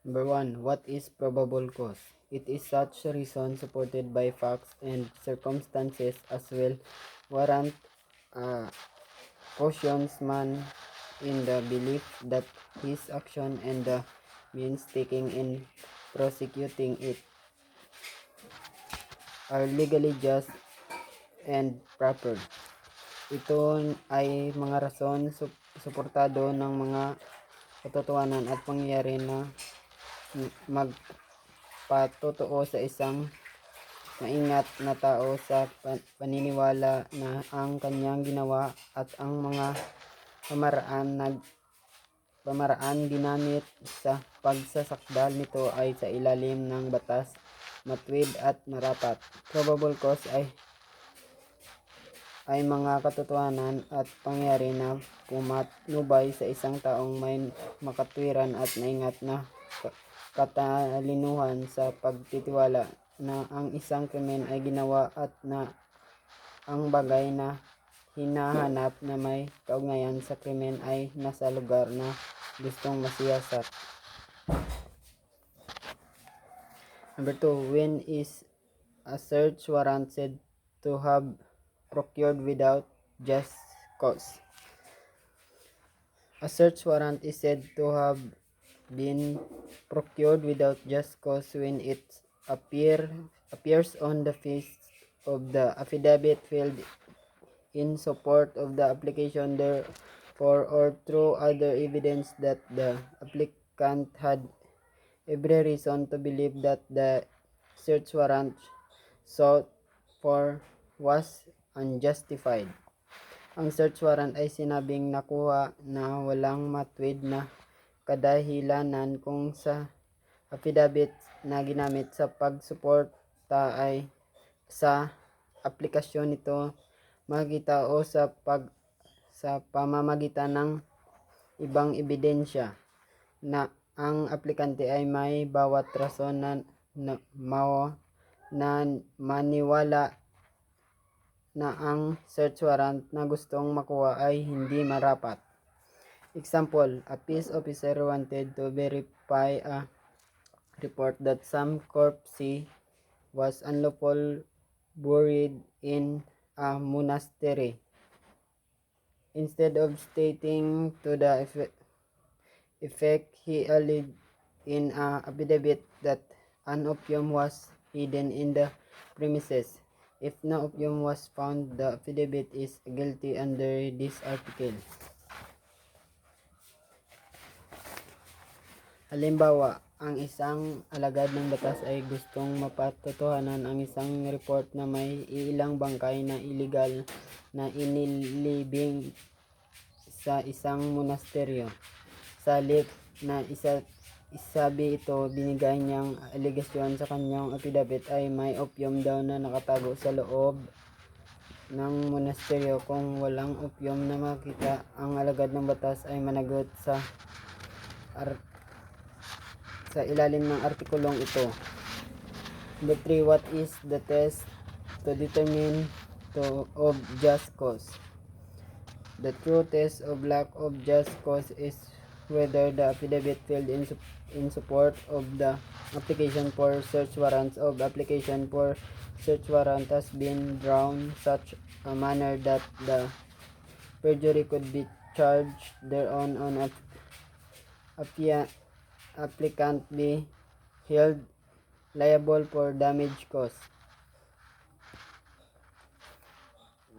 Number 1. What is probable cause? It is such reason supported by facts and circumstances as well warrant cautions man in the belief that his action and the means taken in prosecuting it are legally just and proper. Ito ay mga rason suportado ng mga katotohanan at pangyayari na magpatotoo sa isang maingat na tao sa paniniwala na ang kanyang ginawa at ang mga pamaraan ginamit sa pagsasakdal nito ay sa ilalim ng batas, matuwid at marapat. Probable cause ay mga katotohanan at pangyayari na pumatnubay sa isang taong may makatwiran at maingat na katalinuhan sa pagtitiwala na ang isang krimen ay ginawa at na ang bagay na hinahanap na may kaugnayan sa krimen ay nasa lugar na gustong masiyasat. Number 2. When is a search warrant said to have procured without just cause? A search warrant is said to have been procured without just cause when it appears on the face of the affidavit filed in support of the application, therefore, or through other evidence that the applicant had every reason to believe that the search warrant sought for was unjustified. Ang search warrant ay sinabing nakuha na walang matuwid na kadahilanan kung sa affidavit na ginamit sa pagsuporta ay sa aplikasyon nito makita o sa pamamagitan ng ibang ebidensya na ang aplikante ay may bawat rason na maniwala na ang search warrant na gustong makuha ay hindi marapat. Example, a peace officer wanted to verify a report that some corpse was unlawfully buried in a monastery. Instead of stating to the effect, he alleged in an affidavit that an opium was hidden in the premises. If no opium was found, the affidavit is guilty under this article. Halimbawa, ang isang alagad ng batas ay gustong mapatotohanan ang isang report na may ilang bangkay na iligal na inilibing sa isang monasteryo. Sa halip na isabi ito, binigay niyang alegasyon sa kanyang affidavit ay may opium daw na nakatago sa loob ng monasteryo. Kung walang opium na makita, ang alagad ng batas ay managot sa ilalim ng artikulong ito. Number 3. What is the test to determine of just cause? The true test of lack of just cause is whether the affidavit filed in support of the application for search warrants of application for search warrant has been drawn such a manner that the perjury could be charged thereon on applicant be held liable for damage caused.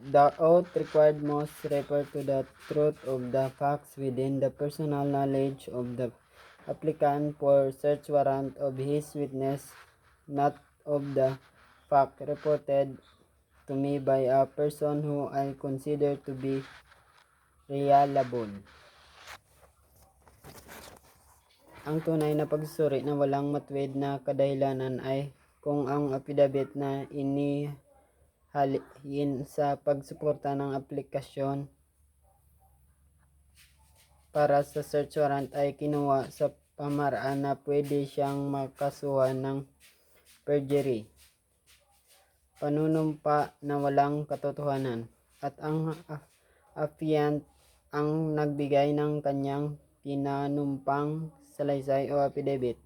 The oath required must refer to the truth of the facts within the personal knowledge of the applicant for search warrant of his witness, not of the fact reported to me by a person who I consider to be reliable. Ang tunay na pagsusuri na walang matuwid na kadahilanan ay kung ang affidavit na inihalin sa pagsuporta ng aplikasyon para sa search warrant ay kinuha sa pamaraan na pwede siyang makasuhan ng perjury, panunumpa na walang katotohanan, at ang affiant ang nagbigay ng kanyang pinanumpang salaysay o affidavit.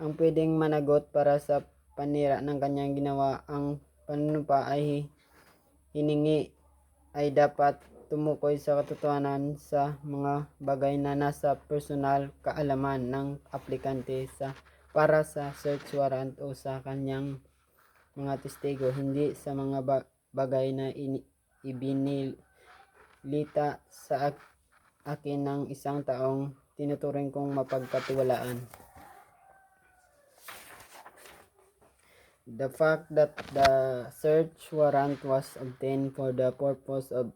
ang pwedeng managot para sa panira ng kanyang ginawa. Ang panunumpa ay hiningi ay dapat tumukoy sa katotohanan sa mga bagay na nasa personal kaalaman ng aplikante para sa search warrant o sa kanyang mga testigo, hindi sa mga bagay na ibinilita sa akin ng isang taong tinuturing kong mapagkatiwalaan. The fact that the search warrant was obtained for the purpose of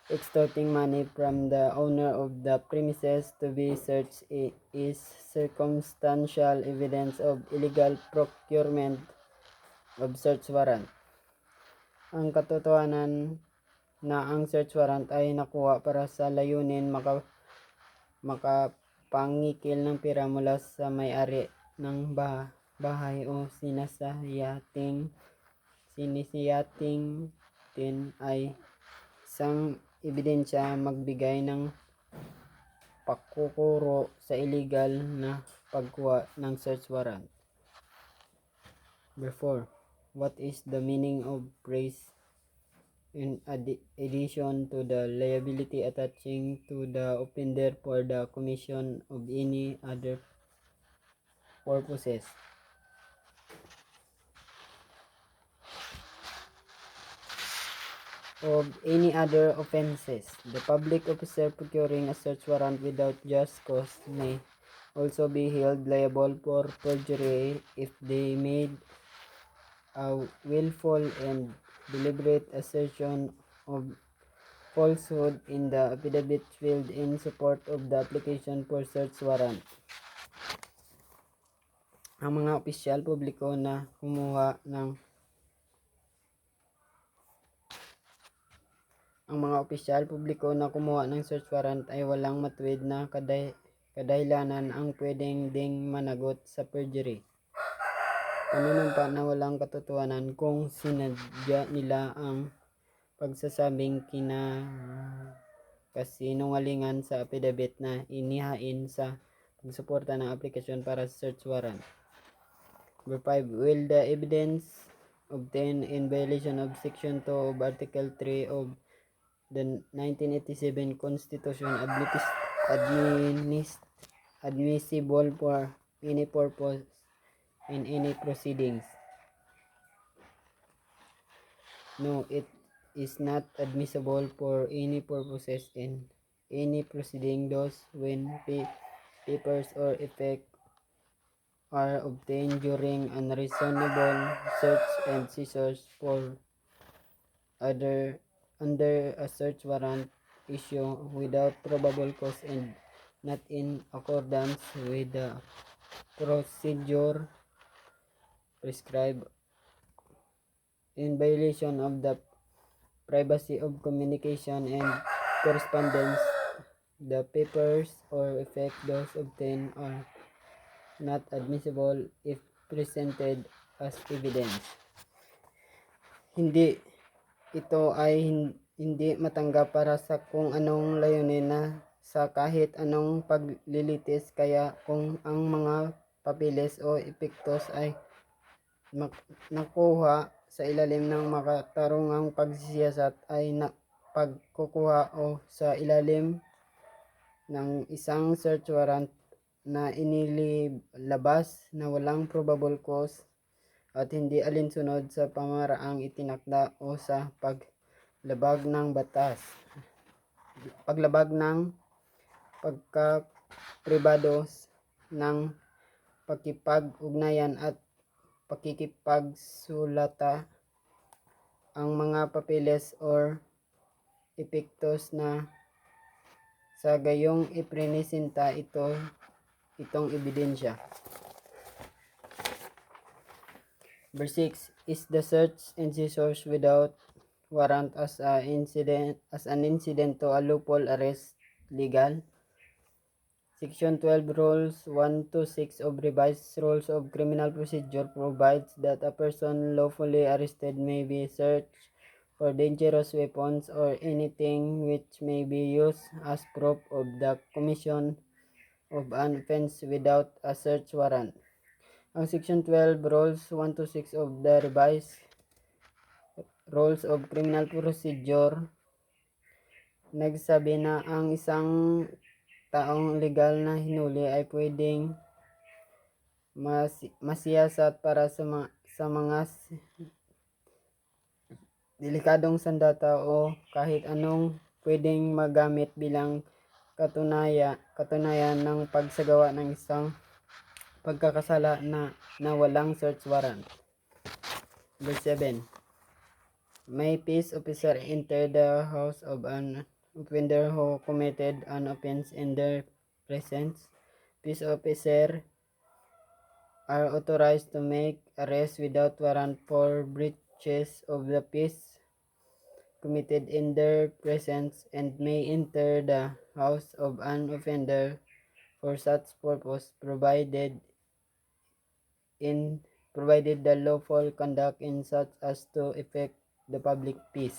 extorting money from the owner of the premises to be searched is circumstantial evidence of illegal procurement of search warrant. Ang katotohanan na ang search warrant ay nakuha para sa layunin makapangikil ng pera mula sa may-ari ng bahay o sinisiyating din ay isang ebidensya magbigay ng pakukuro sa illegal na pagkuha ng search warrant. Therefore, what is the meaning of praise in addition to the liability attaching to the offender for the commission of any other purposes? Of any other offenses. The public officer procuring a search warrant without just cause may also be held liable for perjury if they made a willful and deliberate assertion of falsehood in the affidavit filed in support of the application for search warrant. Ang mga opisyal publiko na kumuha ng search warrant ay walang matuwid na kadahilanan ang pwedeng ding managot sa perjury. Panunumpa na walang katotohanan kung sinadya nila ang pagsasabing kasinungalingan sa affidavit na inihain sa pagsuporta ng aplikasyon para sa search warrant. Number 5. Will the evidence obtained in violation of Section 2 of Article 3 of the 1987 Constitution admissible for any purpose in any proceedings? No, it is not admissible for any purposes in any proceeding. Thus, when papers or effects are obtained during unreasonable search and seizures under a search warrant issue without probable cause and not in accordance with the procedure prescribed, in violation of the privacy of communication and correspondence, the papers or effect those obtained are not admissible if presented as evidence. Ito ay hindi matanggap para sa kung anong layunin na sa kahit anong paglilitis, kaya kung ang mga papeles o epektos ay nakuha sa ilalim ng makatarungang pagsisiyasat ay pagkukuha o sa ilalim ng isang search warrant na inilabas na walang probable cause at hindi alinsunod sa pamaraang itinakda o sa paglabag ng batas, paglabag ng pagkapribado ng pakikipag-ugnayan at pakikipagsulata, ang mga papeles or epektos na sa gayong ipresinta itong ebidensya. Number 6. Is the search and seizures without warrant as an incident to a lawful arrest legal? Section 12 Rules 1 to 6 of Revised Rules of Criminal Procedure provides that a person lawfully arrested may be searched for dangerous weapons or anything which may be used as proof of the commission of an offense without a search warrant. Ang Section 12 Rules 1 to 6 of the Revised Rules of Criminal Procedure nagsabi na ang isang taong legal na hinuli ay pwedeng masiyasat para sa mga delikadong sandata o kahit anong pwedeng magamit bilang katunayan ng pagsagawa ng isang pagkakasala na walang search warrant. Verse 7. May peace officer enter the house of an offender who committed an offense in their presence. Peace officer are authorized to make arrests without warrant for breaches of the peace committed in their presence and may enter the house of an offender for such purpose provided the lawful conduct in such as to effect the public peace.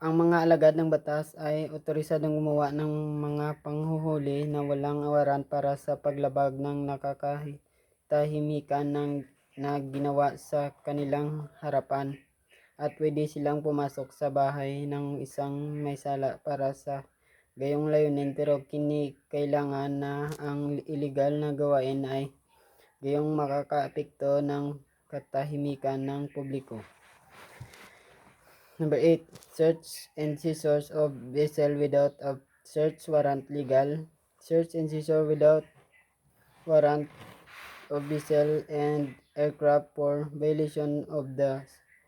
Ang mga alagad ng batas ay otorisadong gumawa ng mga panghuhuli na walang warrant para sa paglabag ng nakakatahimikan na ginawa sa kanilang harapan at pwede silang pumasok sa bahay ng isang may sala para sa gayong layunin pero kailangan na ang illegal na gawain ay gayong makakaapekto ng katahimikan ng publiko. Number 8. Search and seizure of vessel without a search warrant legal. Search and seizure without warrant of vessel and aircraft for violation of the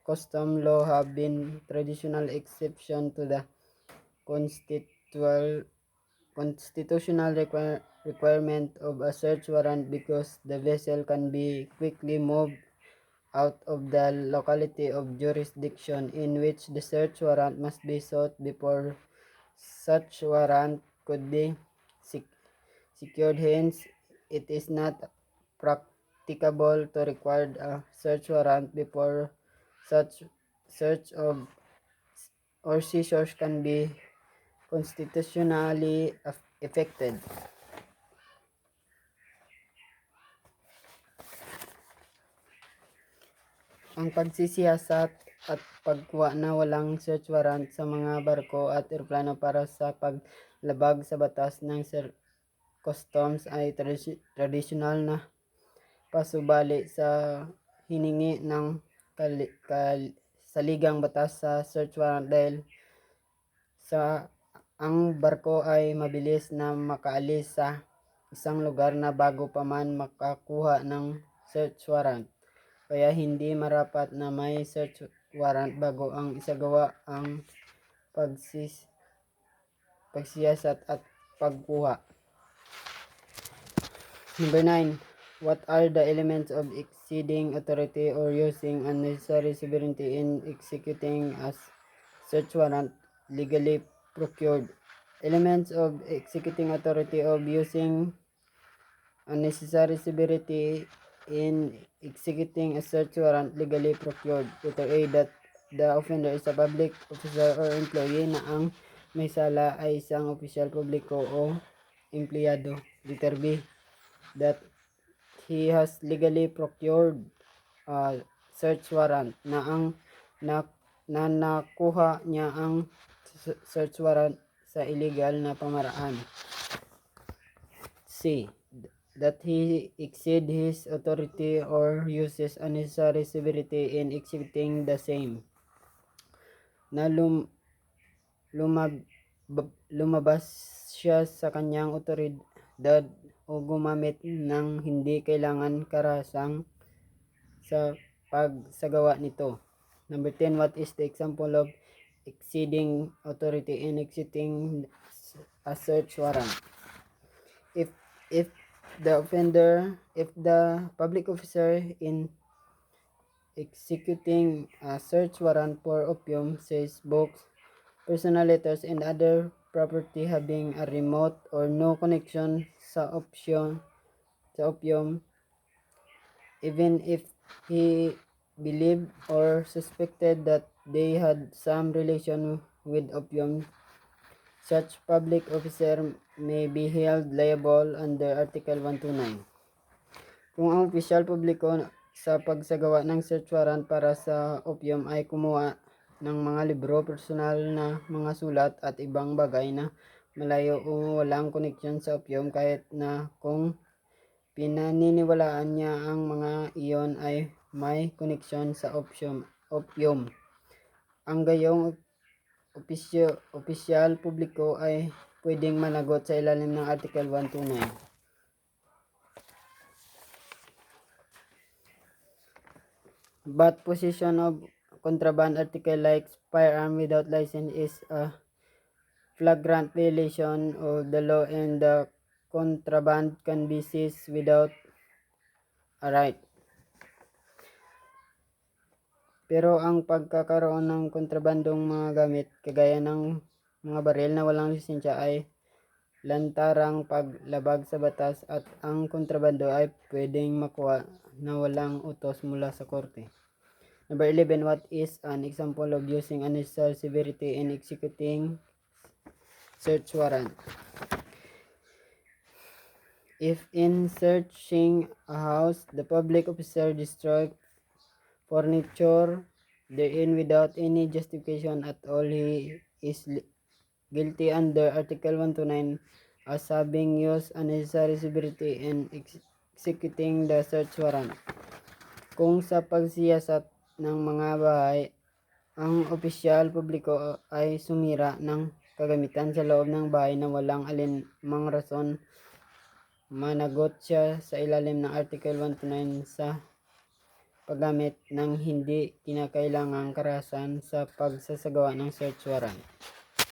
custom law have been traditional exception to the constitutional requirement of a search warrant because the vessel can be quickly moved out of the locality of jurisdiction in which the search warrant must be sought before such warrant could be secured. Hence, it is not practicable to require a search warrant before such search or seizures can be constitutionally effected. Ang pagsisiyasat at pagkuha na walang search warrant sa mga barko at eroplano para sa paglabag sa batas ng customs ay tradisyonal na pasubali sa hiningi ng saligang batas sa search warrant dahil sa ang barko ay mabilis na makaalis sa isang lugar na bago pa man makakuha ng search warrant. Kaya hindi marapat na may search warrant bago ang isagawa ang pagsiyasat at pagkuha. Number 9. What are the elements of exceeding authority or using unnecessary sovereignty in executing a search warrant legally procured? Elements of executing authority of using unnecessary sovereignty in executing a search warrant legally procured. Letter A. That the offender is a public officer or employee na ang may sala ay isang opisyal publiko o empleyado. Letter B. That he has legally procured a search warrant na nakuha niya ang search warrant sa illegal na pamaraan. C. That he exceed his authority or uses unnecessary severity in executing the same. Na lumabas siya sa kanyang otoridad o gumamit ng hindi kailangan karasang sa pagsagawa nito. Number 10. What is the example of exceeding authority in executing a search warrant? If the public officer in executing a search warrant for opium says books, personal letters, and other property having a remote or no connection sa opium, even if he believed or suspected that they had some relation with opium, such public officer may be held liable under Article 129. Kung ang opisyal publiko sa pagsagawa ng search warrant para sa opium ay kumuha ng mga libro, personal na mga sulat at ibang bagay na malayo o walang koneksyon sa opium, kahit na kung pinaniniwalaan niya ang mga iyon ay may koneksyon sa opium, ang gayong opisyal publiko ay pwedeng managot sa ilalim ng Article 129. But possession of contraband article like firearm without license is a flagrant violation of the law, and the contraband can be seized without a right. Pero ang pagkakaroon ng kontrabandong mga gamit kagaya ng mga baril na walang lisensya ay lantarang paglabag sa batas, at ang kontrabando ay pwedeng makuha na walang utos mula sa korte. Number 11, what is an example of using unnecessary severity in executing search warrant? If in searching a house, the public officer destroyed furniture therein without any justification at all, he is guilty under Article 129 as having used unnecessary severity in executing the search warrant. Kung sa pagsiyasat ng mga bahay, ang opisyal publiko ay sumira ng kagamitan sa loob ng bahay na walang alinmang rason, managot siya sa ilalim ng Article 129 sa paggamit ng hindi kinakailangang karahasan sa pagsasagawa ng search warrant.